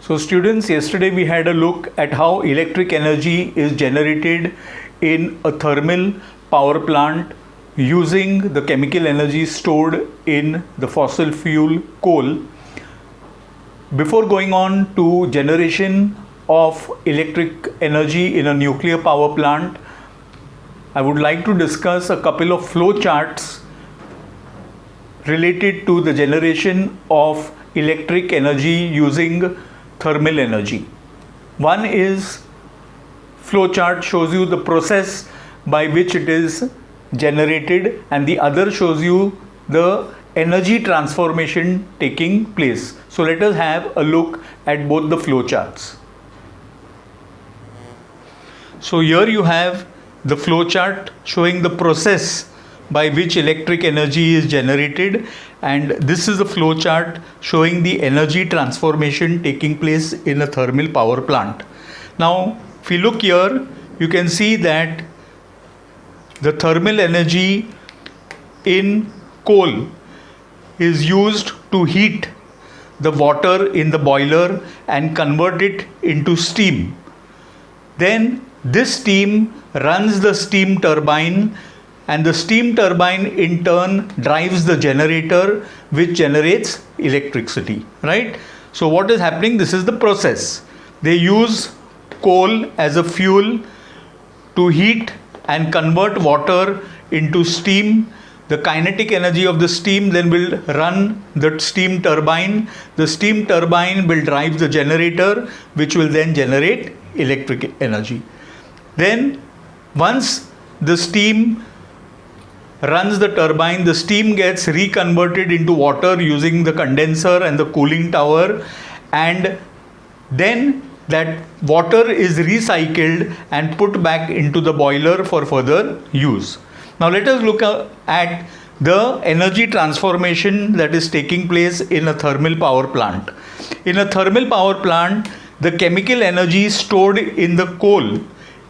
So students, yesterday we had a look at how electric energy is generated in a thermal power plant using the chemical energy stored in the fossil fuel coal. Before going on to generation of electric energy in a nuclear power plant, I would like to discuss a couple of flow charts related to the generation of electric energy using thermal energy. One is flow chart, shows you the process by which it is generated, and the other shows you the energy transformation taking place. So let us have a look at both the flow charts. So here you have the flow chart showing the process by which electric energy is generated, and this is the flow chart showing the energy transformation taking place in a thermal power plant. Now if you look here, you can see that the thermal energy in coal is used to heat the water in the boiler and convert it into steam. Then this steam runs the steam turbine, and the steam turbine in turn drives the generator which generates electricity, right? So what is happening? This is the process. They use coal as a fuel to heat and convert water into steam. The kinetic energy of the steam then will run the steam turbine. The steam turbine will drive the generator which will then generate electric energy. Then once the steam runs the turbine, the steam gets reconverted into water using the condenser and the cooling tower, and then that water is recycled and put back into the boiler for further use. Now let us look at the energy transformation that is taking place in a thermal power plant. In a thermal power plant, the chemical energy stored in the coal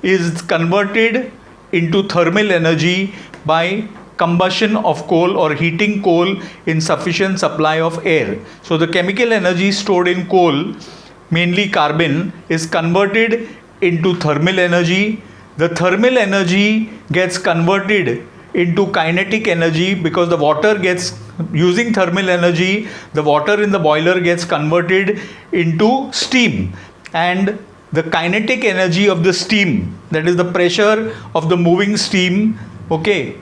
is converted into thermal energy by combustion of coal or heating coal in sufficient supply of air. So the chemical energy stored in coal, mainly carbon, is converted into thermal energy. The thermal energy gets converted into kinetic energy because the water gets, using thermal energy, the water in the boiler gets converted into steam, and the kinetic energy of the steam, that is the pressure of the moving steam, okay,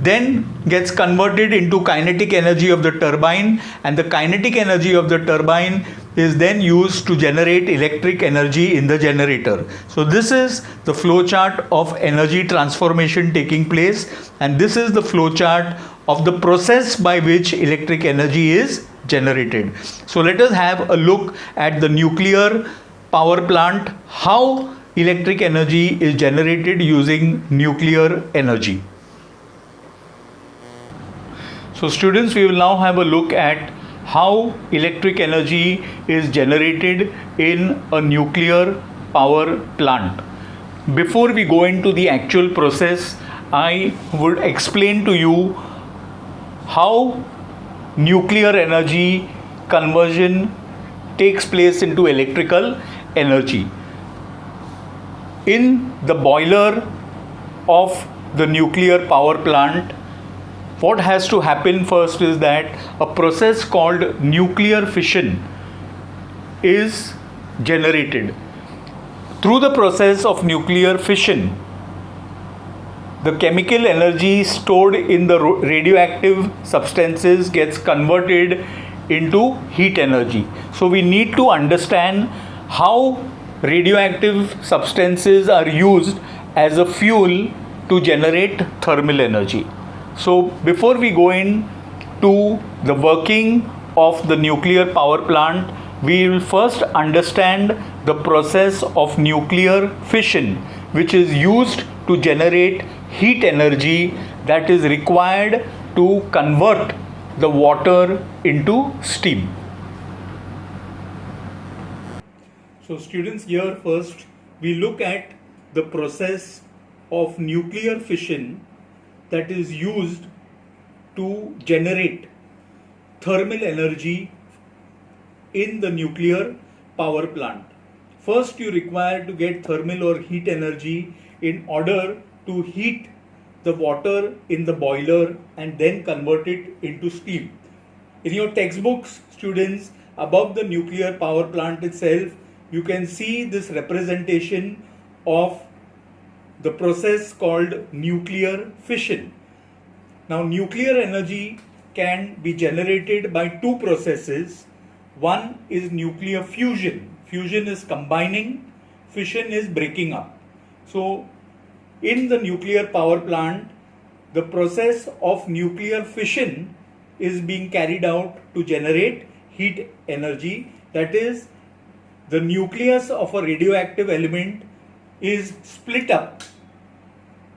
then gets converted into kinetic energy of the turbine, and the kinetic energy of the turbine is then used to generate electric energy in the generator. So this is the flow chart of energy transformation taking place, and this is the flow chart of the process by which electric energy is generated. So let us have a look at the nuclear power plant, how electric energy is generated using nuclear energy. So students, we will now have a look at how electric energy is generated in a nuclear power plant. Before we go into the actual process, I would explain to you how nuclear energy conversion takes place into electrical energy. In the boiler of the nuclear power plant, what has to happen first is that a process called nuclear fission is generated. Through the process of nuclear fission, the chemical energy stored in the radioactive substances gets converted into heat energy. So we need to understand how radioactive substances are used as a fuel to generate thermal energy. So before we go into the working of the nuclear power plant, we will first understand the process of nuclear fission, which is used to generate heat energy that is required to convert the water into steam. So students, here first we look at the process of nuclear fission that is used to generate thermal energy in the nuclear power plant. First, you require to get thermal or heat energy in order to heat the water in the boiler and then convert it into steam. In your textbooks, students, above the nuclear power plant itself, you can see this representation of the process called nuclear fission. Now, nuclear energy can be generated by two processes. One is nuclear fusion. Fusion is combining, fission is breaking up. So, in the nuclear power plant, the process of nuclear fission is being carried out to generate heat energy. That is, the nucleus of a radioactive element is split up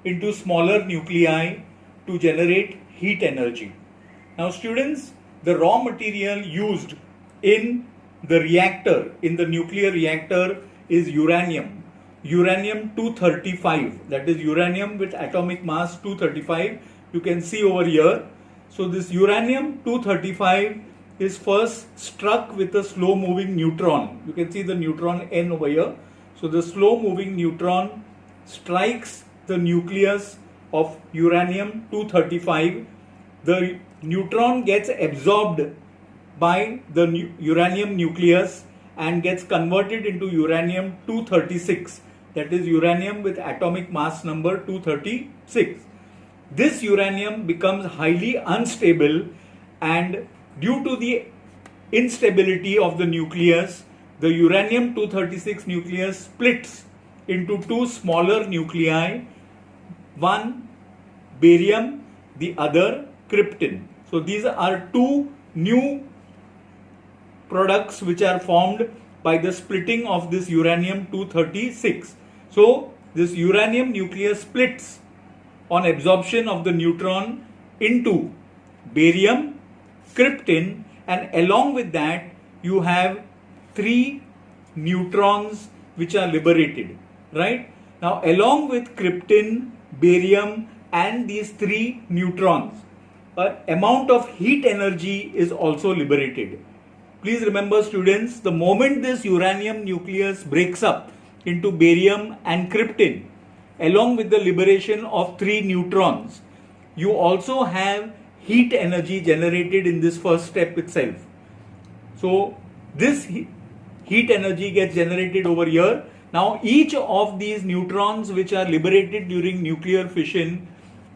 into smaller nuclei to generate heat energy. Now students, the raw material used in the reactor, in the nuclear reactor, is uranium. Uranium-235, that is uranium with atomic mass 235, you can see over here. So this uranium-235 is first struck with a slow moving neutron. You can see the neutron N over here. So the slow moving neutron strikes the nucleus of uranium-235. The neutron gets absorbed by the uranium nucleus and gets converted into uranium-236, that is uranium with atomic mass number 236. This uranium becomes highly unstable, and due to the instability of the nucleus, the uranium-236 nucleus splits into two smaller nuclei, one barium, the other krypton. So these are two new products which are formed by the splitting of this uranium-236. So this uranium nucleus splits on absorption of the neutron into barium, krypton, and along with that you have three neutrons which are liberated, right? Now along with krypton, barium and these three neutrons, an amount of heat energy is also liberated. Please remember students, the moment this uranium nucleus breaks up into barium and krypton, along with the liberation of three neutrons, you also have heat energy generated in this first step itself. So this heat energy gets generated over here. Now each of these neutrons which are liberated during nuclear fission,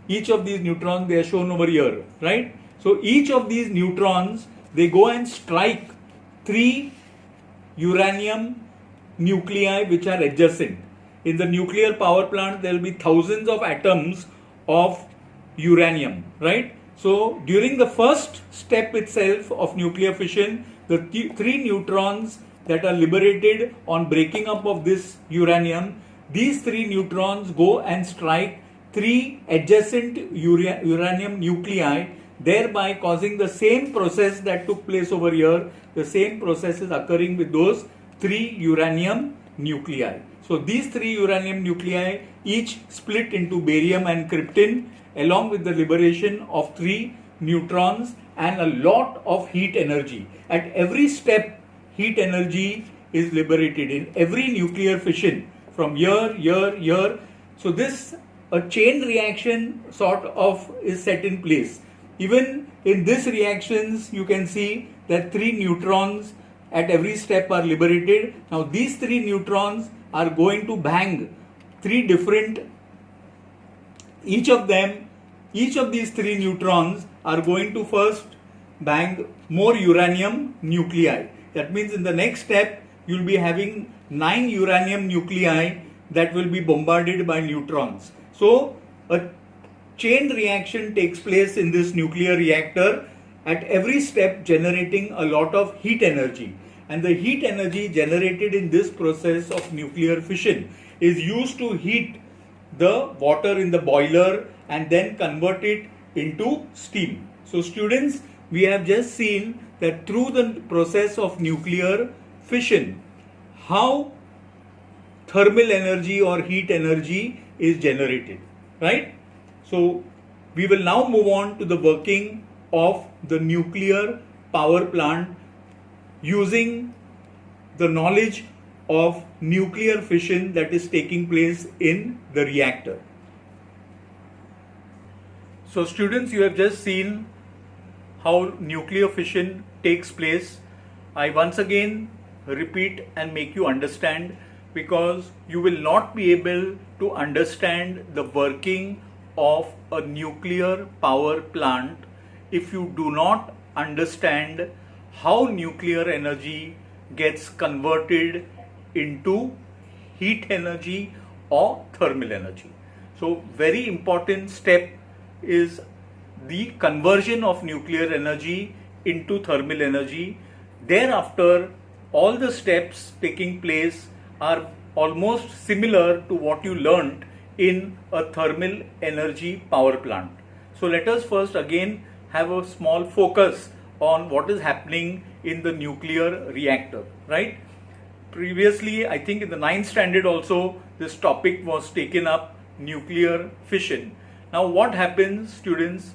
each of these neutrons, they are shown over here, right? So each of these neutrons, they go and strike three uranium nuclei which are adjacent. In the nuclear power plant, there will be thousands of atoms of uranium, right? So during the first step itself of nuclear fission, the three neutrons that are liberated on breaking up of this uranium, these three neutrons go and strike three adjacent uranium nuclei, thereby causing the same process that took place over here. The same process is occurring with those three uranium nuclei. So these three uranium nuclei each split into barium and krypton along with the liberation of three neutrons and a lot of heat energy. At every step, heat energy is liberated in every nuclear fission from here. So this a chain reaction sort of is set in place. Even in this reactions, you can see that three neutrons at every step are liberated. Now these three neutrons are going to bang three different, each of these three neutrons are going to first bang more uranium nuclei. That means in the next step, you will be having 9 uranium nuclei that will be bombarded by neutrons. So a chain reaction takes place in this nuclear reactor at every step, generating a lot of heat energy. And the heat energy generated in this process of nuclear fission is used to heat the water in the boiler and then convert it into steam. So students, we have just seen that through the process of nuclear fission, how thermal energy or heat energy is generated, right? So we will now move on to the working of the nuclear power plant using the knowledge of nuclear fission that is taking place in the reactor. So students, you have just seen how nuclear fission takes place. I once again repeat and make you understand, because you will not be able to understand the working of a nuclear power plant if you do not understand how nuclear energy gets converted into heat energy or thermal energy. So very important step is the conversion of nuclear energy into thermal energy. Thereafter, all the steps taking place are almost similar to what you learned in a thermal energy power plant. So let us first again have a small focus on what is happening in the nuclear reactor, right? Previously, I think in the 9th standard also, this topic was taken up, nuclear fission. Now what happens, students?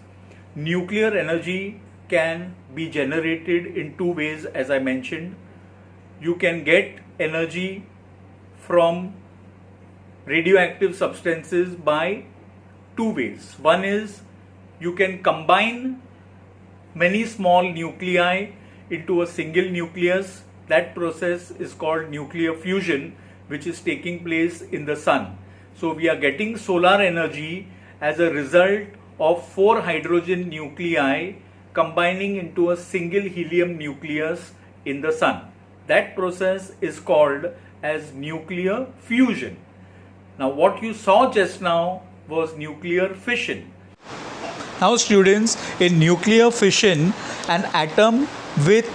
Nuclear energy can be generated in two ways, as I mentioned. You can get energy from radioactive substances by two ways. One is you can combine many small nuclei into a single nucleus. That process is called nuclear fusion, which is taking place in the sun. So we are getting solar energy as a result of 4 hydrogen nuclei combining into a single helium nucleus in the sun. That process is called as nuclear fusion. Now what you saw just now was nuclear fission. Now students, in nuclear fission, an atom with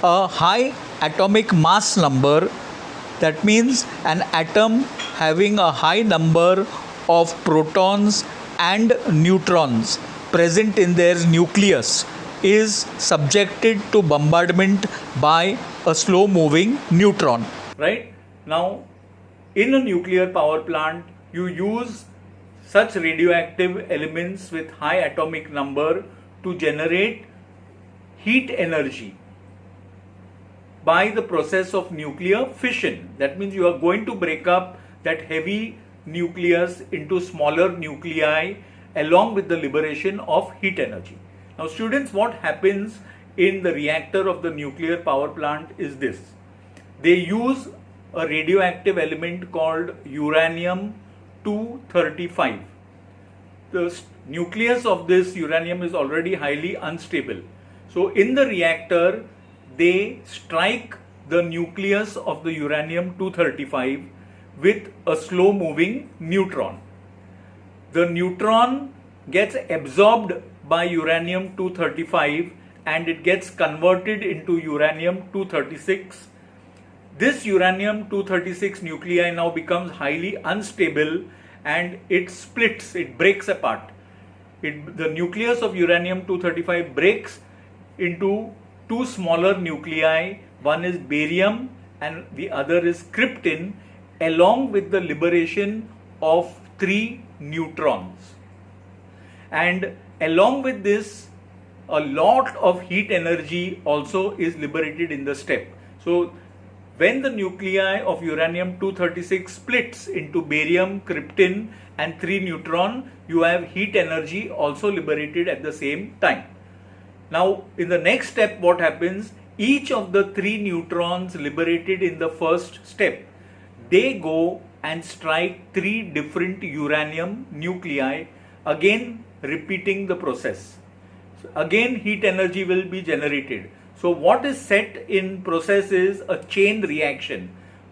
a high atomic mass number, that means an atom having a high number of protons and neutrons present in their nucleus, is subjected to bombardment by a slow moving neutron. Right? Now, in a nuclear power plant, you use such radioactive elements with high atomic number to generate heat energy by the process of nuclear fission. That means you are going to break up that heavy nucleus into smaller nuclei along with the liberation of heat energy. Now students, what happens in the reactor of the nuclear power plant is this. They use a radioactive element called uranium-235. The nucleus of this uranium is already highly unstable. So in the reactor, they strike the nucleus of the uranium-235 with a slow moving neutron. The neutron gets absorbed by uranium-235 and it gets converted into uranium-236. This uranium-236 nuclei now becomes highly unstable and it splits, it breaks apart. The nucleus of uranium-235 breaks into two smaller nuclei. One is barium and the other is krypton, along with the liberation of 3 neutrons. And along with this, a lot of heat energy also is liberated in the step. So when the nuclei of uranium-236 splits into barium, krypton and 3 neutron, you have heat energy also liberated at the same time. Now in the next step, what happens? Each of the 3 neutrons liberated in the first step, they go and strike 3 different uranium nuclei, again repeating the process. So again heat energy will be generated. So what is set in process is a chain reaction.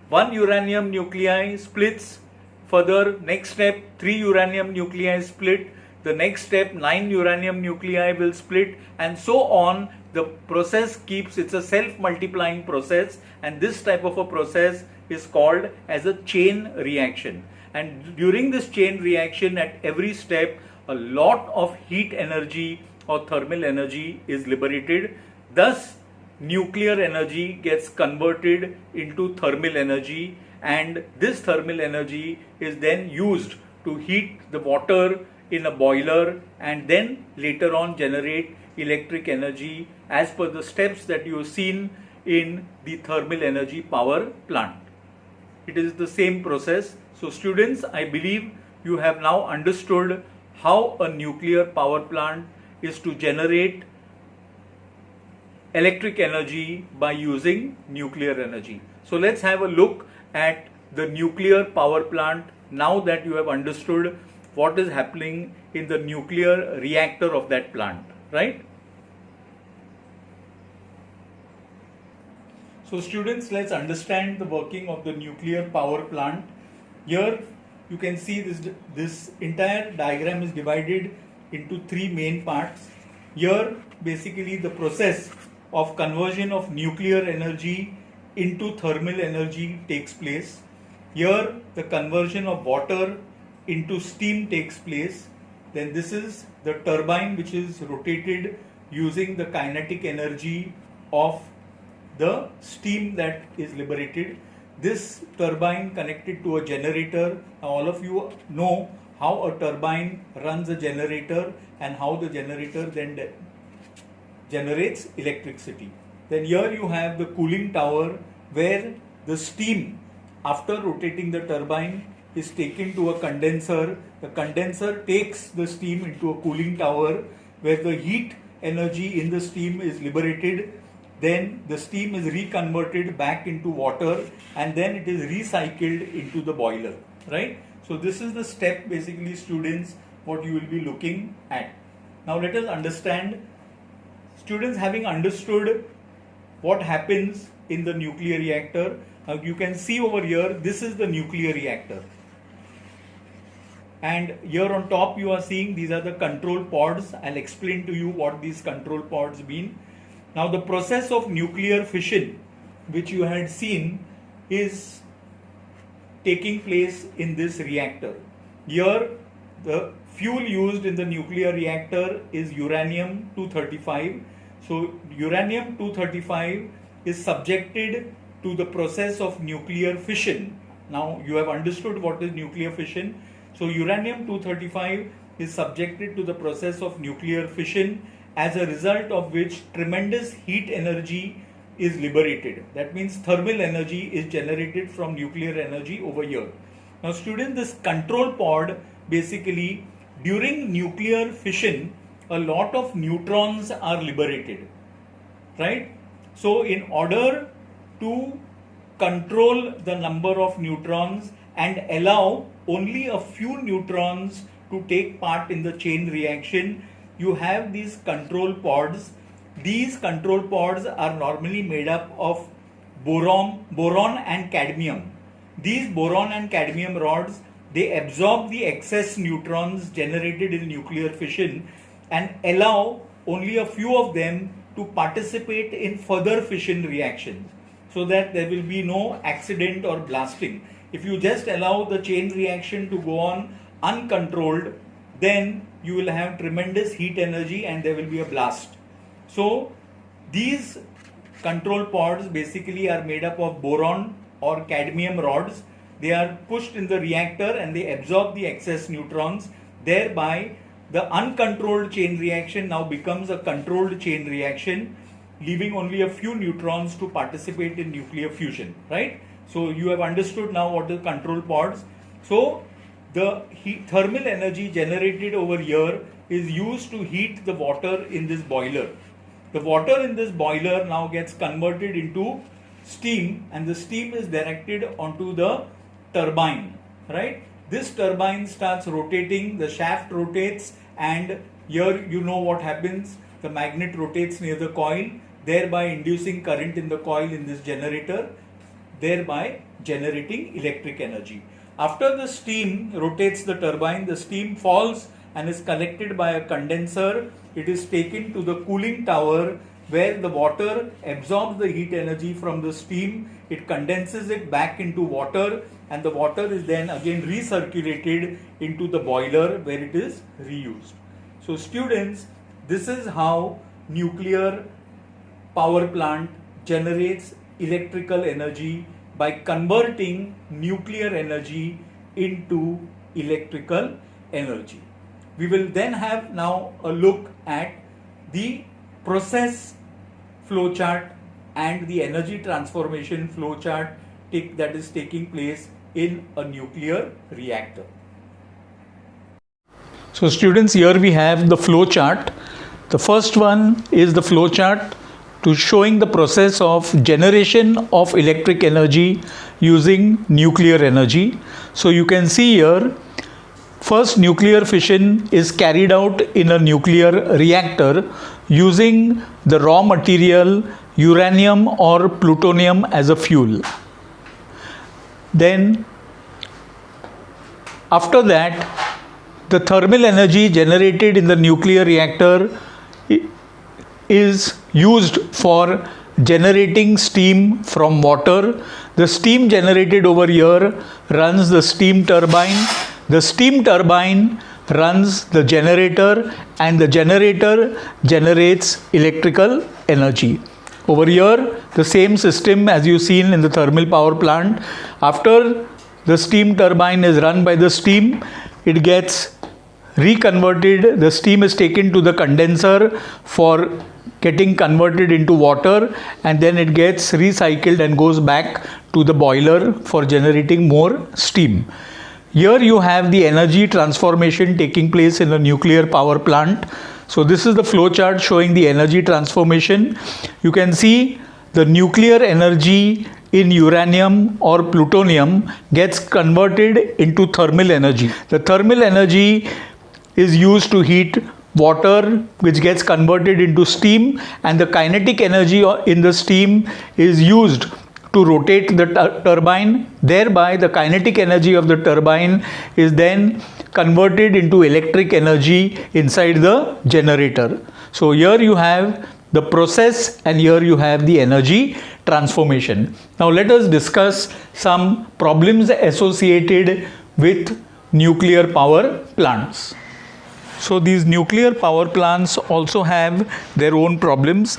1 uranium nuclei splits, further next step 3 uranium nuclei split, the next step 9 uranium nuclei will split, and so on. The process keeps, it's a self-multiplying process, and this type of a process is called as a chain reaction. And during this chain reaction, at every step, a lot of heat energy or thermal energy is liberated. Thus, nuclear energy gets converted into thermal energy, and this thermal energy is then used to heat the water in a boiler and then later on generate electric energy as per the steps that you have seen in the thermal energy power plant. It is the same process. So students, I believe you have now understood how a nuclear power plant is to generate electric energy by using nuclear energy. So let's have a look at the nuclear power plant now that you have understood what is happening in the nuclear reactor of that plant, right? So students, let's understand the working of the nuclear power plant. Here you can see this entire diagram is divided into three main parts. Here basically the process of conversion of nuclear energy into thermal energy takes place. Here the conversion of water into steam takes place. Then this is the turbine which is rotated using the kinetic energy of the steam that is liberated. This turbine connected to a generator. Now all of you know how a turbine runs a generator and how the generator then generates electricity. Then here you have the cooling tower where the steam after rotating the turbine is taken to a condenser. The condenser takes the steam into a cooling tower where the heat energy in the steam is liberated. Then the steam is reconverted back into water and then it is recycled into the boiler, right? So this is the step basically, students, what you will be looking at. Now let us understand, students, having understood what happens in the nuclear reactor. Now you can see over here, this is the nuclear reactor. And here on top you are seeing these are the control pods. I'll explain to you what these control pods mean. Now the process of nuclear fission which you had seen is taking place in this reactor. Here the fuel used in the nuclear reactor is uranium-235. So uranium-235 is subjected to the process of nuclear fission. Now you have understood what is nuclear fission. So uranium-235 is subjected to the process of nuclear fission, as a result of which tremendous heat energy is liberated. That means thermal energy is generated from nuclear energy over here. Now students, this control pod basically during nuclear fission a lot of neutrons are liberated, right? So in order to control the number of neutrons and allow only a few neutrons to take part in the chain reaction, you have these control pods. These control pods are normally made up of boron and cadmium. These boron and cadmium rods, they absorb the excess neutrons generated in nuclear fission and allow only a few of them to participate in further fission reactions, so that there will be no accident or blasting. If you just allow the chain reaction to go on uncontrolled, then you will have tremendous heat energy and there will be a blast. So these control pods basically are made up of boron or cadmium rods. They are pushed in the reactor and they absorb the excess neutrons. Thereby the uncontrolled chain reaction now becomes a controlled chain reaction, leaving only a few neutrons to participate in nuclear fusion, right? So you have understood now what are control pods. So the thermal energy generated over here is used to heat the water in this boiler. The water in this boiler now gets converted into steam and the steam is directed onto the turbine, right? This turbine starts rotating, the shaft rotates, and here you know what happens. The magnet rotates near the coil, thereby inducing current in the coil in this generator, thereby generating electric energy. After the steam rotates the turbine, the steam falls and is collected by a condenser. It is taken to the cooling tower where the water absorbs the heat energy from the steam. It condenses it back into water and the water is then again recirculated into the boiler where it is reused. So students, this is how nuclear power plant generates electrical energy by converting nuclear energy into electrical energy. We will then have now a look at the process flowchart and the energy transformation flow chart that is taking place in a nuclear reactor. So students, here we have the flow chart. The first one is the flow chart to showing the process of generation of electric energy using nuclear energy. So you can see here, first nuclear fission is carried out in a nuclear reactor using the raw material uranium or plutonium as a fuel. Then after that, the thermal energy generated in the nuclear reactor is used for generating steam from water. The steam generated over here runs the steam turbine. The steam turbine runs the generator, and the generator generates electrical energy. Over here, the same system as you seen in the thermal power plant. After the steam turbine is run by the steam, it gets reconverted. The steam is taken to the condenser for getting converted into water, and then it gets recycled and goes back to the boiler for generating more steam. Here you have the energy transformation taking place in a nuclear power plant. So this is the flow chart showing the energy transformation. You can see the nuclear energy in uranium or plutonium gets converted into thermal energy. The thermal energy is used to heat water, which gets converted into steam, and the kinetic energy in the steam is used to rotate the turbine. Thereby the kinetic energy of the turbine is then converted into electric energy inside the generator. So here you have the process, and here you have the energy transformation. Now let us discuss some problems associated with nuclear power plants. So these nuclear power plants also have their own problems.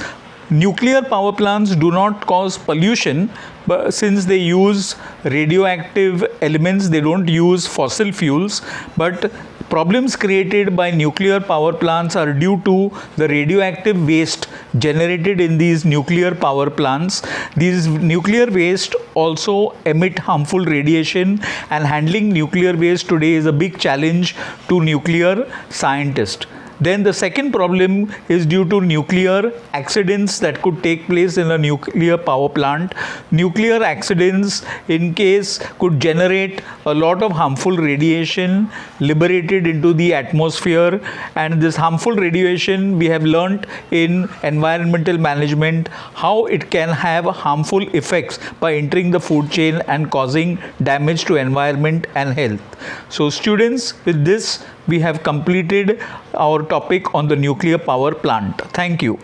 Nuclear power plants do not cause pollution, but since they use radioactive elements, they don't use fossil fuels. But problems created by nuclear power plants are due to the radioactive waste generated in these nuclear power plants. These nuclear waste also emit harmful radiation, and handling nuclear waste today is a big challenge to nuclear scientists. Then the second problem is due to nuclear accidents that could take place in a nuclear power plant. Nuclear accidents in case could generate a lot of harmful radiation liberated into the atmosphere, and this harmful radiation, we have learnt in environmental management how it can have harmful effects by entering the food chain and causing damage to environment and health. So students, with this we have completed our topic on the nuclear power plant. Thank you.